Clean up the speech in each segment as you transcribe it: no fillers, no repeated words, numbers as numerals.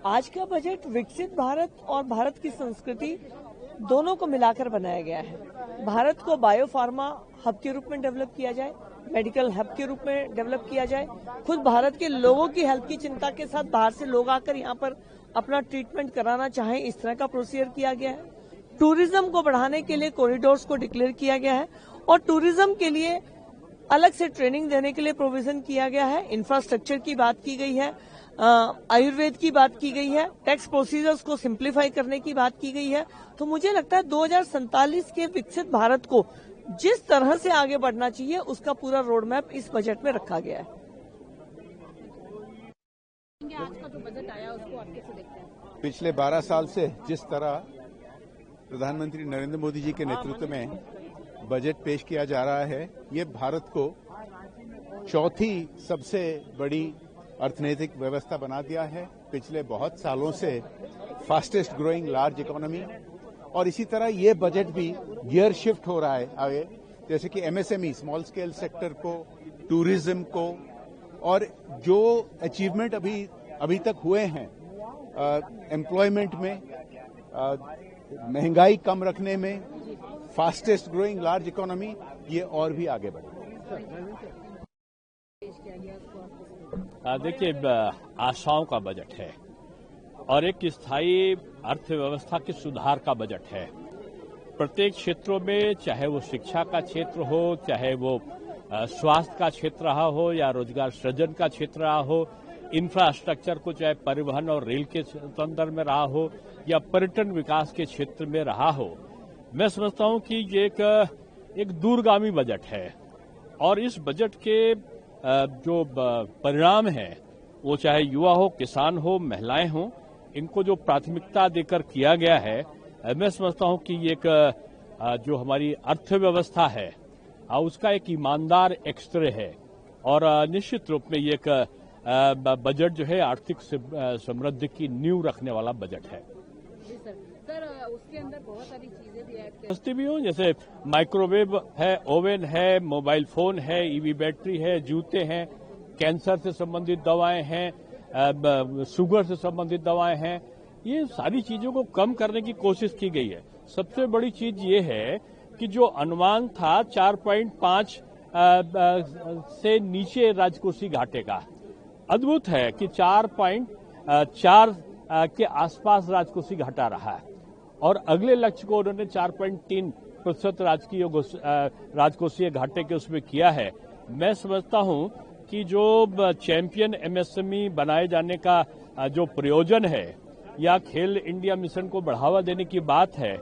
आज का बजट विकसित भारत और भारत की संस्कृति दोनों को मिलाकर बनाया गया है। भारत को बायो फार्मा हब के रूप में डेवलप किया जाए, मेडिकल हब के रूप में डेवलप किया जाए। खुद भारत के लोगों की हेल्थ की चिंता के साथ बाहर से लोग आकर यहाँ पर अपना ट्रीटमेंट कराना चाहें, इस तरह का प्रोसीजर किया गया है। टूरिज्म को बढ़ाने के लिए कॉरिडोर्स को डिक्लेयर किया गया है और टूरिज्म के लिए अलग से ट्रेनिंग देने के लिए प्रोविजन किया गया है। इंफ्रास्ट्रक्चर की बात की गई है, आयुर्वेद की बात की गई है, टैक्स प्रोसीजर्स को सिंप्लीफाई करने की बात की गई है। तो मुझे लगता है 2047 के विकसित भारत को जिस तरह से आगे बढ़ना चाहिए उसका पूरा रोड मैप इस बजट में रखा गया है। आज का जो बजट आया उसको आप कैसे देखते हैं? पिछले 12 साल से जिस तरह प्रधानमंत्री नरेंद्र मोदी जी के नेतृत्व में बजट पेश किया जा रहा है, ये भारत को चौथी सबसे बड़ी अर्थनैतिक व्यवस्था बना दिया है। पिछले बहुत सालों से फास्टेस्ट ग्रोइंग लार्ज इकोनॉमी, और इसी तरह ये बजट भी गियर शिफ्ट हो रहा है आगे, जैसे कि एमएसएमई स्मॉल स्केल सेक्टर को, टूरिज्म को, और जो अचीवमेंट अभी तक हुए हैं एम्प्लॉयमेंट में, महंगाई कम रखने में, फास्टेस्ट ग्रोइंग लार्ज इकोनॉमी, ये और भी आगे बढ़े। देखिए, आशाओं का बजट है और एक स्थायी अर्थव्यवस्था के सुधार का बजट है। प्रत्येक क्षेत्रों में, चाहे वो शिक्षा का क्षेत्र हो, चाहे वो स्वास्थ्य का क्षेत्र रहा हो या रोजगार सृजन का क्षेत्र रहा हो, इंफ्रास्ट्रक्चर को चाहे परिवहन और रेल के संदर्भ में रहा हो या पर्यटन विकास के क्षेत्र में रहा हो, मैं समझता हूं कि ये एक दूरगामी बजट है। और इस बजट के जो परिणाम हैं, वो चाहे युवा हो, किसान हो, महिलाएं हो, इनको जो प्राथमिकता देकर किया गया है, मैं समझता हूं कि ये जो हमारी अर्थव्यवस्था है उसका एक ईमानदार एक्सरे है और निश्चित रूप में ये एक बजट जो है आर्थिक समृद्धि की नींव रखने वाला बजट है। जी सर, उसके अंदर बहुत सारी चीजें भी ऐड सस्ती भी हो, जैसे माइक्रोवेव है, ओवन है, मोबाइल फोन है, ईवी बैटरी है, जूते हैं, कैंसर से संबंधित दवाएं हैं, शुगर से संबंधित दवाएं हैं। ये सारी चीजों को कम करने की कोशिश की गई है। सबसे बड़ी चीज ये है कि जो अनुमान था 4.5 से नीचे राजकोषीय घाटे का, अद्भुत है कि 4.4 के आसपास राजकोषीय घाटा रहा है और अगले लक्ष्य को उन्होंने 4.3% राजकोषीय घाटे के उसमें किया है। मैं समझता हूं कि जो चैंपियन एमएसएमई बनाए जाने का जो प्रयोजन है या खेल इंडिया मिशन को बढ़ावा देने की बात है,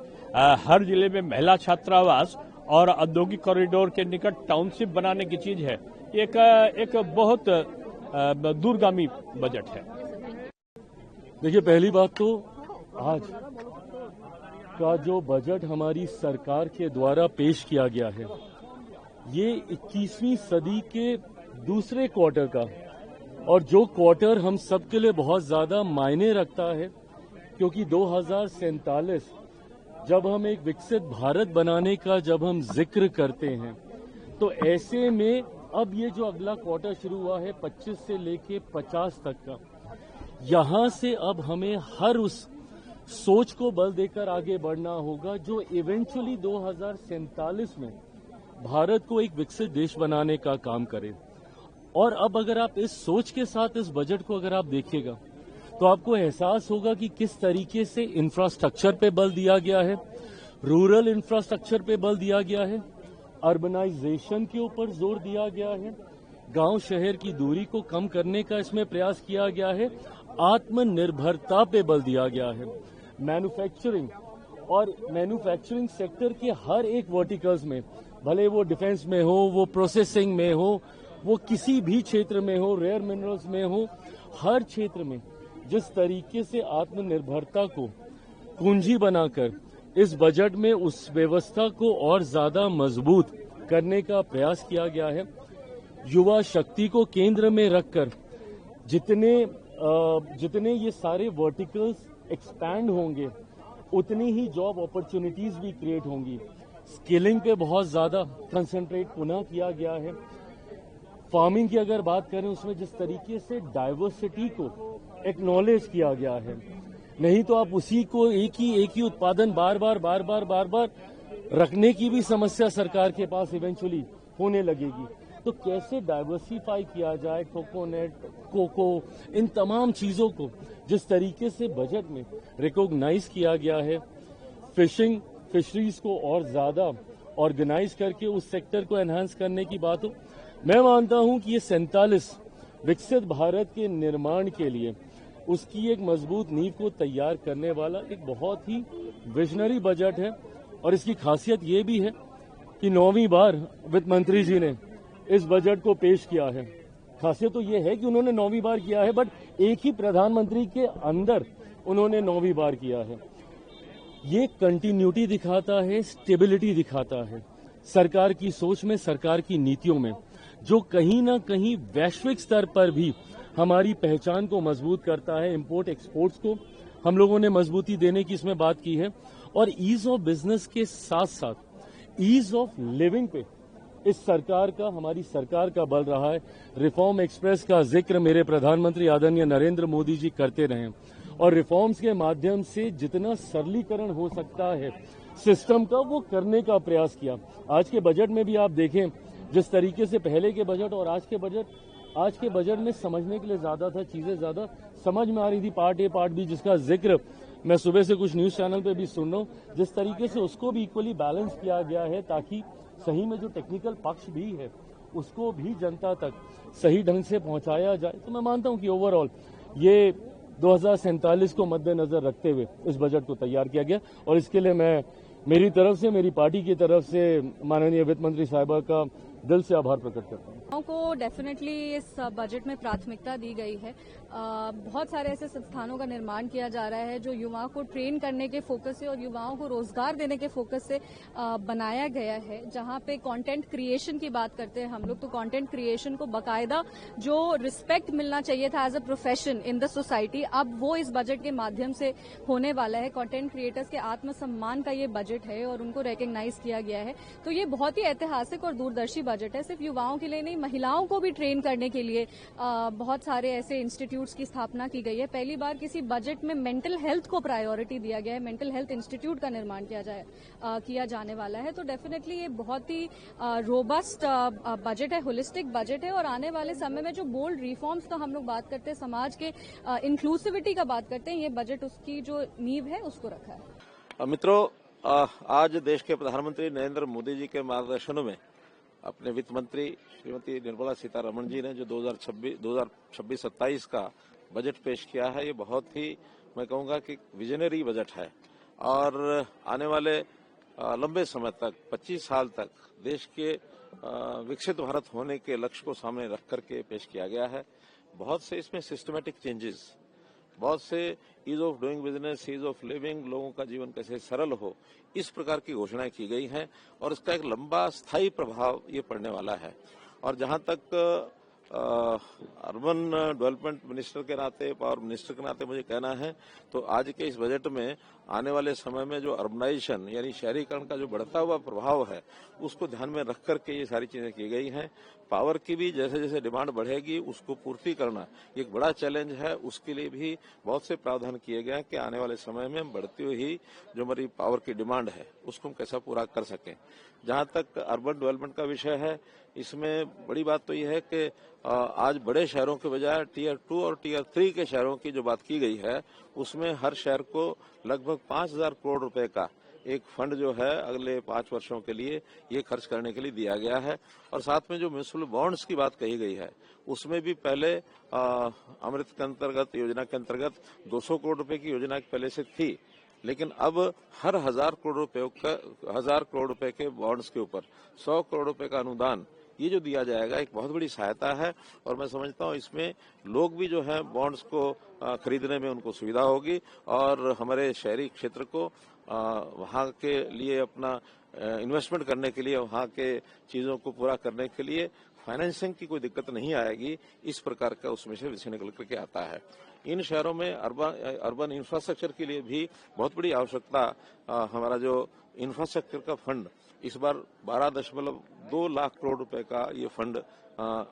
हर जिले में महिला छात्रावास और औद्योगिक कॉरिडोर के निकट टाउनशिप बनाने की चीज है, एक बहुत दूरगामी बजट है। देखिए, पहली बात तो आज का जो बजट हमारी सरकार के द्वारा पेश किया गया है, ये 21वीं सदी के दूसरे क्वार्टर का, और जो क्वार्टर हम सबके लिए बहुत ज्यादा मायने रखता है, क्योंकि 2047 जब हम एक विकसित भारत बनाने का जब हम जिक्र करते हैं, तो ऐसे में अब ये जो अगला क्वार्टर शुरू हुआ है 25 से लेके 50 तक का, यहां से अब हमें हर उस सोच को बल देकर आगे बढ़ना होगा जो इवेंचुअली 2047 में भारत को एक विकसित देश बनाने का काम करे। और अब अगर आप इस सोच के साथ इस बजट को अगर आप देखिएगा, तो आपको एहसास होगा कि किस तरीके से इंफ्रास्ट्रक्चर पे बल दिया गया है, रूरल इंफ्रास्ट्रक्चर पे बल दिया गया है, अर्बनाइजेशन के ऊपर जोर दिया गया है, गांव शहर की दूरी को कम करने का इसमें प्रयास किया गया है, आत्मनिर्भरता पे बल दिया गया है, मैन्युफैक्चरिंग और मैन्युफैक्चरिंग सेक्टर के हर एक वर्टिकल्स में, भले वो डिफेंस में हो, वो प्रोसेसिंग में हो, वो किसी भी क्षेत्र में हो, रेयर मिनरल्स में हो, हर क्षेत्र में जिस तरीके से आत्मनिर्भरता को कुंजी बनाकर इस बजट में उस व्यवस्था को और ज्यादा मजबूत करने का प्रयास किया गया है। युवा शक्ति को केंद्र में रखकर जितने ये सारे वर्टिकल्स एक्सपैंड होंगे, उतनी ही जॉब अपॉर्चुनिटीज भी क्रिएट होंगी। स्किलिंग पे बहुत ज्यादा कंसंट्रेट पुनः किया गया है। फार्मिंग की अगर बात करें, उसमें जिस तरीके से डाइवर्सिटी को एक्नॉलेज किया गया है, नहीं तो आप उसी को एक ही उत्पादन बार बार रखने की भी समस्या सरकार के पास इवेंचुअली होने लगेगी। तो कैसे डाइवर्सिफाई किया जाए कोकोनट, कोको, इन तमाम चीजों को जिस तरीके से बजट में रिकॉग्नाइज किया गया है, फिशरीज को और ज्यादा ऑर्गेनाइज करके उस सेक्टर को एनहांस करने की बात हो, मैं मानता हूं कि ये 47 विकसित भारत के निर्माण के लिए उसकी एक मजबूत नींव को तैयार करने वाला एक बहुत ही विजनरी बजट है। और इसकी खासियत ये भी है कि 9वीं बार वित्त मंत्री जी ने इस बजट को पेश किया है। खासियत तो ये है कि उन्होंने 9वीं बार किया है, बट एक ही प्रधानमंत्री के अंदर उन्होंने 9वीं बार किया है। ये कंटिन्यूटी दिखाता है, स्टेबिलिटी दिखाता है सरकार की सोच में, सरकार की नीतियों में, जो कहीं ना कहीं वैश्विक स्तर पर भी हमारी पहचान को मजबूत करता है। इंपोर्ट एक्सपोर्ट्स को हम लोगों ने मजबूती देने की इसमें बात की है, और ईज ऑफ बिजनेस के साथ साथ ईज ऑफ लिविंग पे इस सरकार का, हमारी सरकार का बल रहा है। रिफॉर्म एक्सप्रेस का जिक्र मेरे प्रधानमंत्री आदरणीय नरेंद्र मोदी जी करते रहे, और रिफॉर्म्स के माध्यम से जितना सरलीकरण हो सकता है सिस्टम का, वो करने का प्रयास किया। आज के बजट में भी आप देखें, जिस तरीके से पहले के बजट और आज के बजट में समझने के लिए ज्यादा था, चीजें ज्यादा समझ में आ रही थी। पार्ट ए पार्ट बी, जिसका जिक्र मैं सुबह से कुछ न्यूज चैनल पे भी सुन रहा हूं, जिस तरीके से उसको भी इक्वली बैलेंस किया गया है, ताकि सही में जो टेक्निकल पक्ष भी है उसको भी जनता तक सही ढंग से पहुंचाया जाए। तो मैं मानता हूं कि ओवरऑल ये 2047 को मद्देनजर रखते हुए इस बजट को तैयार किया गया, और इसके लिए मैं मेरी तरफ से, मेरी पार्टी की तरफ से माननीय वित्त मंत्री साहिबा का दिल से आभार प्रकट करता हूं। युवाओं को डेफिनेटली इस बजट में प्राथमिकता दी गई है। बहुत सारे ऐसे संस्थानों का निर्माण किया जा रहा है जो युवाओं को ट्रेन करने के फोकस से और युवाओं को रोजगार देने के फोकस से बनाया गया है। जहां पे कंटेंट क्रिएशन की बात करते हैं हम लोग, तो कंटेंट क्रिएशन को बकायदा जो रिस्पेक्ट मिलना चाहिए था as a profession in the society, अब वो इस बजट के माध्यम से होने वाला है। कंटेंट क्रिएटर्स के आत्मसम्मान का ये बजट है और उनको रिकॉग्नाइज किया गया है। तो ये बहुत ही ऐतिहासिक और दूरदर्शी बजट है। सिर्फ युवाओं के लिए नहीं, महिलाओं को भी ट्रेन करने के लिए बहुत सारे ऐसे इंस्टीट्यूट्स की स्थापना की गई है। पहली बार किसी बजट में मेंटल हेल्थ को प्रायोरिटी दिया गया है। मेंटल हेल्थ इंस्टीट्यूट का निर्माण किया जाने वाला है। तो डेफिनेटली ये बहुत ही रोबस्ट बजट है, होलिस्टिक बजट है, और आने वाले समय में जो बोल्ड रिफॉर्म्स का हम लोग बात करते हैं, समाज के इंक्लूसिविटी का बात करते हैं, ये बजट उसकी जो नींव है उसको रखा है। मित्रों, आज देश के प्रधानमंत्री नरेंद्र मोदी जी के मार्गदर्शन में अपने वित्त मंत्री श्रीमती निर्मला सीतारमण जी ने जो 2026-27 का बजट पेश किया है, ये बहुत ही, मैं कहूंगा कि विजनरी बजट है, और आने वाले लंबे समय तक, 25 साल तक देश के विकसित भारत होने के लक्ष्य को सामने रख करके पेश किया गया है। बहुत से इसमें सिस्टमैटिक चेंजेस, बहुत से ease of doing business, ease of living, लोगों का जीवन कैसे सरल हो, इस प्रकार की घोषणाएं की गई हैं, और इसका एक लंबा स्थायी प्रभाव ये पड़ने वाला है। और जहां तक अर्बन डेवलपमेंट मिनिस्टर के नाते, पावर मिनिस्टर के नाते मुझे कहना है, तो आज के इस बजट में आने वाले समय में जो अर्बनाइजेशन यानी शहरीकरण का जो बढ़ता हुआ प्रभाव है, उसको ध्यान में रख करके ये सारी चीजें की गई हैं। पावर की भी जैसे जैसे डिमांड बढ़ेगी उसको पूर्ति करना एक बड़ा चैलेंज है। उसके लिए भी बहुत से प्रावधान किए गए हैं कि आने वाले समय में बढ़ती हुई जो हमारी पावर की डिमांड है उसको हम कैसा पूरा कर सकें। जहां तक अर्बन डेवलपमेंट का विषय है, इसमें बड़ी बात तो यह है कि आज बड़े शहरों के बजाय टीयर 2 और टीयर 3 के शहरों की जो बात की गई है, उसमें हर शहर को लगभग 5,000 करोड़ रुपए का एक फंड जो है अगले 5 वर्षों के लिए ये खर्च करने के लिए दिया गया है। और साथ में जो म्यूनिसिपल बॉन्ड्स की बात कही गई है, उसमें भी पहले अमृत के अंतर्गत, योजना के अंतर्गत 200 करोड़ रुपए की योजना पहले से थी, लेकिन अब हर 1,000 करोड़ रुपए के बॉन्ड्स के ऊपर 100 करोड़ रुपए का अनुदान ये जो दिया जाएगा, एक बहुत बड़ी सहायता है। और मैं समझता हूँ इसमें लोग भी जो है बॉन्ड्स को खरीदने में उनको सुविधा होगी, और हमारे शहरी क्षेत्र को वहाँ के लिए अपना इन्वेस्टमेंट करने के लिए, वहाँ के चीजों को पूरा करने के लिए फाइनेंसिंग की कोई दिक्कत नहीं आएगी। इस प्रकार का उसमें से विषय निकल करके आता है। इन शहरों में अर्बन इंफ्रास्ट्रक्चर के लिए भी बहुत बड़ी आवश्यकता हमारा जो इंफ्रास्ट्रक्चर का फंड इस बार 12.2 लाख करोड़ रुपए का ये फंड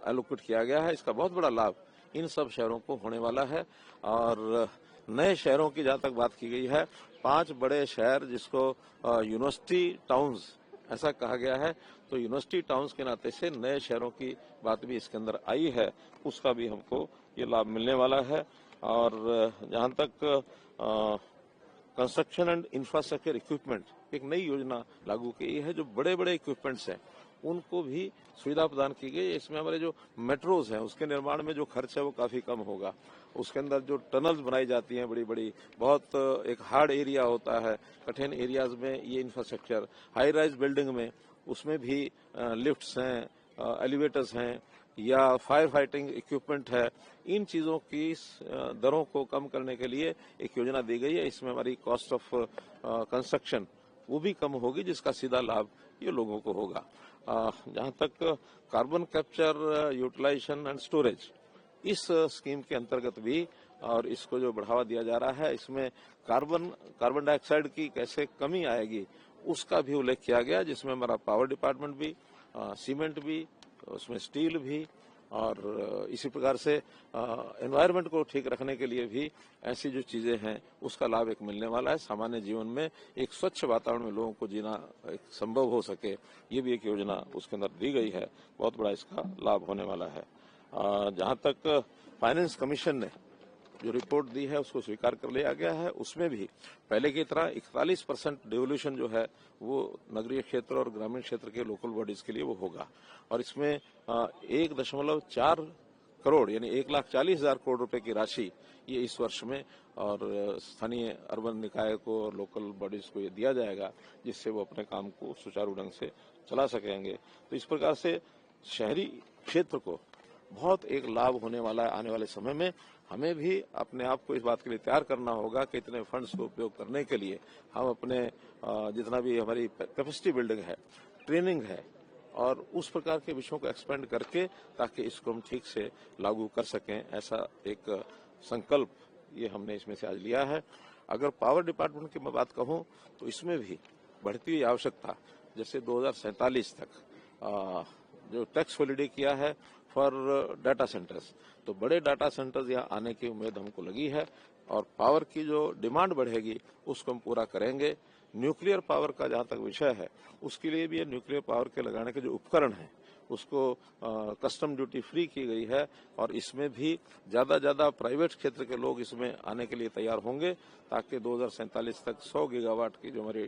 एलोकेट किया गया है। इसका बहुत बड़ा लाभ इन सब शहरों को होने वाला है। और नए शहरों की जहां तक बात की गई है, 5 बड़े शहर जिसको यूनिवर्सिटी टाउन्स ऐसा कहा गया है, तो यूनिवर्सिटी टाउन्स के नाते से नए शहरों की बात भी इसके अंदर आई है, उसका भी हमको ये लाभ मिलने वाला है। और जहां तक कंस्ट्रक्शन एंड इंफ्रास्ट्रक्चर इक्विपमेंट एक नई योजना लागू की है, जो बड़े बड़े इक्विपमेंट्स हैं उनको भी सुविधा प्रदान की गई है। इसमें हमारे जो मेट्रोज हैं उसके निर्माण में जो खर्च है वो काफी कम होगा। उसके अंदर जो टनल्स बनाई जाती हैं बड़ी बड़ी, बहुत एक हार्ड एरिया होता है, कठिन एरियाज में ये इंफ्रास्ट्रक्चर, हाई राइज बिल्डिंग में उसमें भी लिफ्ट्स हैं, एलिवेटर्स हैं या फायर फाइटिंग इक्विपमेंट है, इन चीजों की दरों को कम करने के लिए एक योजना दी गई है। इसमें हमारी कॉस्ट ऑफ कंस्ट्रक्शन वो भी कम होगी, जिसका सीधा लाभ ये लोगों को होगा। जहां तक carbon capture, utilization and storage, इस स्कीम के अंतर्गत भी और इसको जो बढ़ावा दिया जा रहा है, इसमें कार्बन डाइऑक्साइड की कैसे कमी आएगी उसका भी उल्लेख किया गया, जिसमें हमारा पावर डिपार्टमेंट भी, सीमेंट भी, उसमें स्टील भी और इसी प्रकार से एनवायरनमेंट को ठीक रखने के लिए भी ऐसी जो चीजें हैं उसका लाभ एक मिलने वाला है। सामान्य जीवन में एक स्वच्छ वातावरण में लोगों को जीना एक संभव हो सके, ये भी एक योजना उसके अंदर दी गई है, बहुत बड़ा इसका लाभ होने वाला है। जहां तक फाइनेंस कमीशन ने जो रिपोर्ट दी है उसको स्वीकार कर लिया गया है, उसमें भी पहले की तरह 41% डिवोल्यूशन जो है वो नगरीय क्षेत्र और ग्रामीण क्षेत्र के लोकल बॉडीज के लिए वो होगा। और इसमें 1.4 करोड़ यानी 1,40,000 करोड़ रुपए की राशि ये इस वर्ष में और स्थानीय अर्बन निकाय को और लोकल बॉडीज को ये दिया जाएगा, जिससे वो अपने काम को सुचारू ढंग से चला सकेंगे। तो इस प्रकार से शहरी क्षेत्र को बहुत एक लाभ होने वाला है। आने वाले समय में हमें भी अपने आप को इस बात के लिए तैयार करना होगा कि इतने फंड्स को उपयोग करने के लिए हम अपने जितना भी हमारी कैपेसिटी बिल्डिंग है, ट्रेनिंग है और उस प्रकार के विषयों को एक्सपेंड करके ताकि इसको हम ठीक से लागू कर सकें, ऐसा एक संकल्प ये हमने इसमें से आज लिया है। अगर पावर डिपार्टमेंट की मैं बात कहूं तो इसमें भी बढ़ती हुई आवश्यकता, जैसे 2047 तक जो टैक्स हॉलिडे किया है फॉर डाटा सेंटर्स, तो बड़े डाटा सेंटर्स यहाँ आने की उम्मीद हमको लगी है और पावर की जो डिमांड बढ़ेगी उसको हम पूरा करेंगे। न्यूक्लियर पावर का जहां तक विषय है उसके लिए भी ये न्यूक्लियर पावर के लगाने के जो उपकरण हैं उसको कस्टम ड्यूटी फ्री की गई है और इसमें भी ज्यादा प्राइवेट क्षेत्र के लोग इसमें आने के लिए तैयार होंगे ताकि 2047 तक 100 गीगावाट की जो हमारी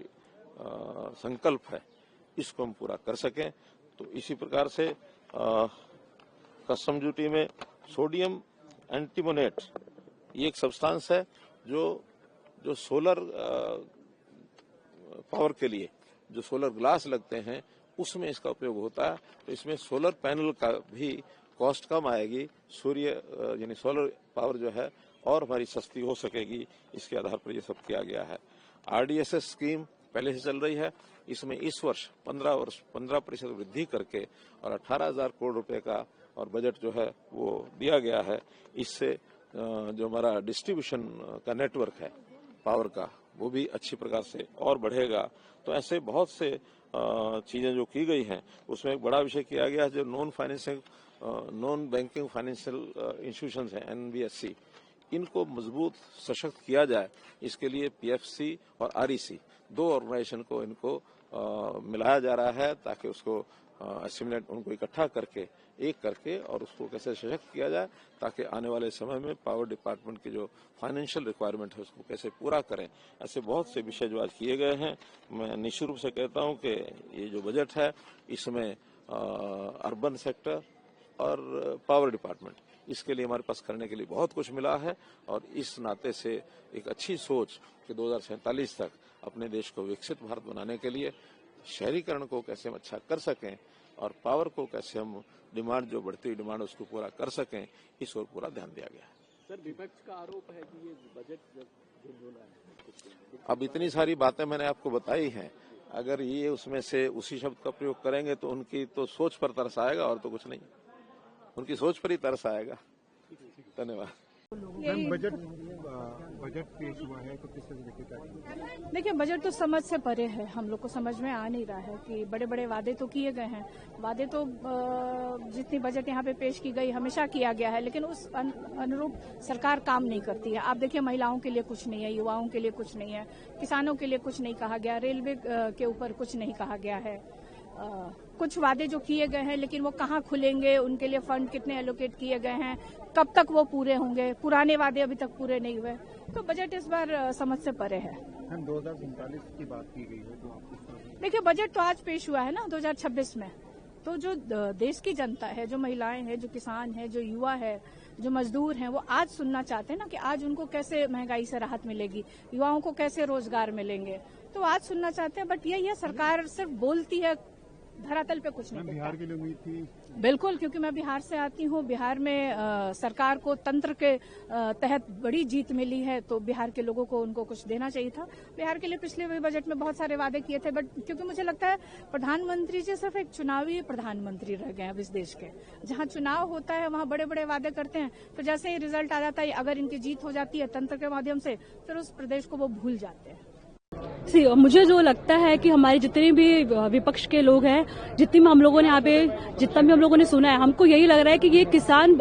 संकल्प है इसको हम पूरा कर सकें। तो इसी प्रकार से कस्टम ड्यूटी में सोडियम एंटीमोनेट ये एक सब्सटेंस है जो सोलर पावर के लिए जो सोलर ग्लास लगते हैं उसमें इसका उपयोग होता है। तो इसमें सोलर पैनल का भी कॉस्ट कम आएगी, सूर्य यानी सोलर पावर जो है और हमारी सस्ती हो सकेगी, इसके आधार पर ये सब किया गया है। RDSS स्कीम पहले से चल रही है, इसमें इस वर्ष 15% वृद्धि करके और 18,000 करोड़ रुपए का और बजट जो है वो दिया गया है। इससे जो हमारा डिस्ट्रीब्यूशन का नेटवर्क है पावर का वो भी अच्छी प्रकार से और बढ़ेगा। तो ऐसे बहुत से चीजें जो की गई हैं उसमें एक बड़ा विषय किया गया है, जो नॉन बैंकिंग फाइनेंशियल इंस्टीट्यूशंस हैं NBFC, इनको मजबूत सशक्त किया जाए। इसके लिए PFC और REC 2 ऑर्गेनाइजेशन को इनको मिलाया जा रहा है ताकि उसको असिमिलेट उनको इकट्ठा करके एक करके और उसको कैसे सशक्त किया जाए ताकि आने वाले समय में पावर डिपार्टमेंट की जो फाइनेंशियल रिक्वायरमेंट है उसको कैसे पूरा करें। ऐसे बहुत से विषय जो आज किए गए हैं। मैं निश्चित रूप से कहता हूं कि ये जो बजट है इसमें अर्बन सेक्टर और पावर डिपार्टमेंट इसके लिए हमारे पास करने के लिए बहुत कुछ मिला है और इस नाते से एक अच्छी सोच कि 2047 तक अपने देश को विकसित भारत बनाने के लिए शहरीकरण को कैसे हम अच्छा कर सकें और पावर को कैसे हम डिमांड जो बढ़ती हुई डिमांड उसको पूरा कर सकें, इस ओर पूरा ध्यान दिया गया है। सर, विपक्ष का आरोप है कि ये बजट झुंझुना है। अब इतनी सारी बातें मैंने आपको बताई हैं, अगर ये उसमें से उसी शब्द का प्रयोग करेंगे तो उनकी तो सोच पर तरस आएगा और तो कुछ नहीं, उनकी सोच पर ही तरस आएगा। धन्यवाद। बजट पेश हुआ है तो किस तरह देखिए? देखिए, बजट तो समझ से परे है। हम लोग को समझ में आ नहीं रहा है कि बड़े बड़े वादे तो किए गए हैं। वादे तो जितनी बजट यहाँ पे पेश की गई हमेशा किया गया है, लेकिन उस अनुरूप सरकार काम नहीं करती है। आप देखिए, महिलाओं के लिए कुछ नहीं है, युवाओं के लिए कुछ नहीं है, किसानों के लिए कुछ नहीं कहा गया, रेलवे के ऊपर कुछ नहीं कहा गया है। कुछ वादे जो किए गए हैं, लेकिन वो कहाँ खुलेंगे, उनके लिए फंड कितने एलोकेट किए गए हैं, कब तक वो पूरे होंगे, पुराने वादे अभी तक पूरे नहीं हुए। तो बजट इस बार समझ से परे है। 2047 की बात की गई है, तो देखिए, बजट तो आज पेश हुआ है ना 2026 में। तो जो देश की जनता है, जो महिलाएं हैं, जो किसान है, जो युवा है, जो मजदूर हैं, वो आज सुनना चाहते हैं ना कि आज उनको कैसे महंगाई से राहत मिलेगी, युवाओं को कैसे रोजगार मिलेंगे। तो आज सुनना चाहते हैं, बट यही है, सरकार सिर्फ बोलती है, धरातल पे कुछ नहीं। बिहार के लिए उम्मीद थी? बिल्कुल, क्योंकि मैं बिहार से आती हूँ। बिहार में सरकार को तंत्र के तहत बड़ी जीत मिली है, तो बिहार के लोगों को उनको कुछ देना चाहिए था। बिहार के लिए पिछले बजट में बहुत सारे वादे किए थे, बट क्योंकि मुझे लगता है प्रधानमंत्री जी सिर्फ एक चुनावी प्रधानमंत्री रह गए हैं अब इस देश के। जहाँ चुनाव होता है वहाँ बड़े बड़े वादे करते हैं, तो जैसे ही रिजल्ट आ जाता है, अगर इनकी जीत हो जाती है तंत्र के माध्यम से, फिर उस प्रदेश को वो भूल जाते हैं। मुझे जो लगता है कि हमारे जितने भी विपक्ष के लोग हैं, जितने भी हम लोगों ने यहाँ पे जितना भी हम लोगों ने सुना है, हमको यही लग रहा है कि ये किसान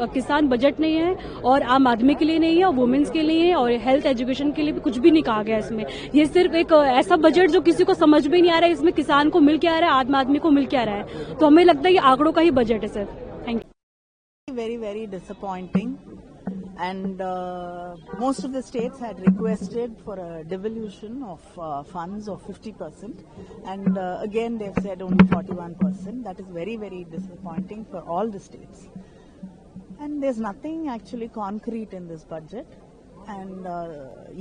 बजट नहीं है, और आम आदमी के लिए नहीं है, और वुमेन्स के लिए है, और हेल्थ एजुकेशन के लिए भी कुछ भी नहीं कहा गया इसमें। ये सिर्फ एक ऐसा बजट जो किसी को समझ में नहीं आ रहा है, इसमें किसान को मिल के आ रहा है, आम आदमी को मिल के आ रहा है। तो हमें लगता है ये आंकड़ों का ही बजट है sir. Thank you. Very disappointing. And most of the states had requested for a devolution of funds of 50%, and again they've said only 41%. That is very disappointing for all the states. And there's nothing actually concrete in this budget. And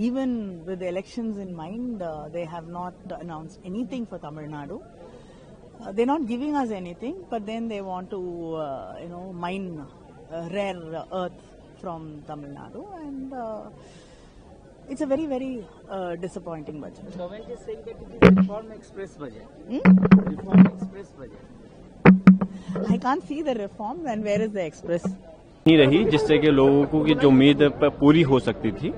even with the elections in mind, they have not announced anything for Tamil Nadu. They're not giving us anything, but then they want to, mine rare earth from Tamil Nadu, and it's a very disappointing budget. The government is saying that it is a reform express budget. Reform express budget. I can't see the reforms, and where is the express? नहीं रही, जिससे कि लोगों को की जो उम्मीद पूरी हो सकती थी।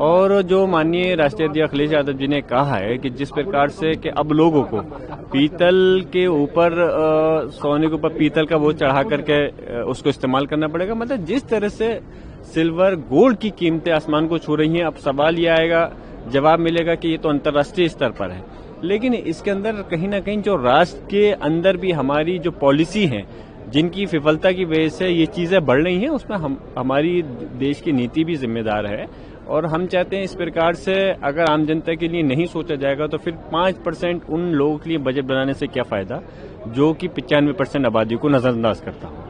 और जो माननीय राष्ट्रीय अध्यक्ष अखिलेश यादव जी ने कहा है कि जिस प्रकार से कि अब लोगों को पीतल के ऊपर सोने के ऊपर पीतल का वो चढ़ा करके उसको इस्तेमाल करना पड़ेगा, मतलब जिस तरह से सिल्वर गोल्ड की कीमतें आसमान को छू रही हैं, अब सवाल ये आएगा, जवाब मिलेगा कि ये तो अंतर्राष्ट्रीय स्तर पर है, लेकिन इसके अंदर कहीं ना कहीं जो राष्ट्र के अंदर भी हमारी जो पॉलिसी है, जिनकी विफलता की वजह से ये चीजें बढ़ रही हैं, उसमें हमारी देश की नीति भी जिम्मेदार है। और हम चाहते हैं इस प्रकार से अगर आम जनता के लिए नहीं सोचा जाएगा तो फिर 5% उन लोगों के लिए बजट बनाने से क्या फायदा जो कि 95% आबादी को नजरअंदाज करता हो।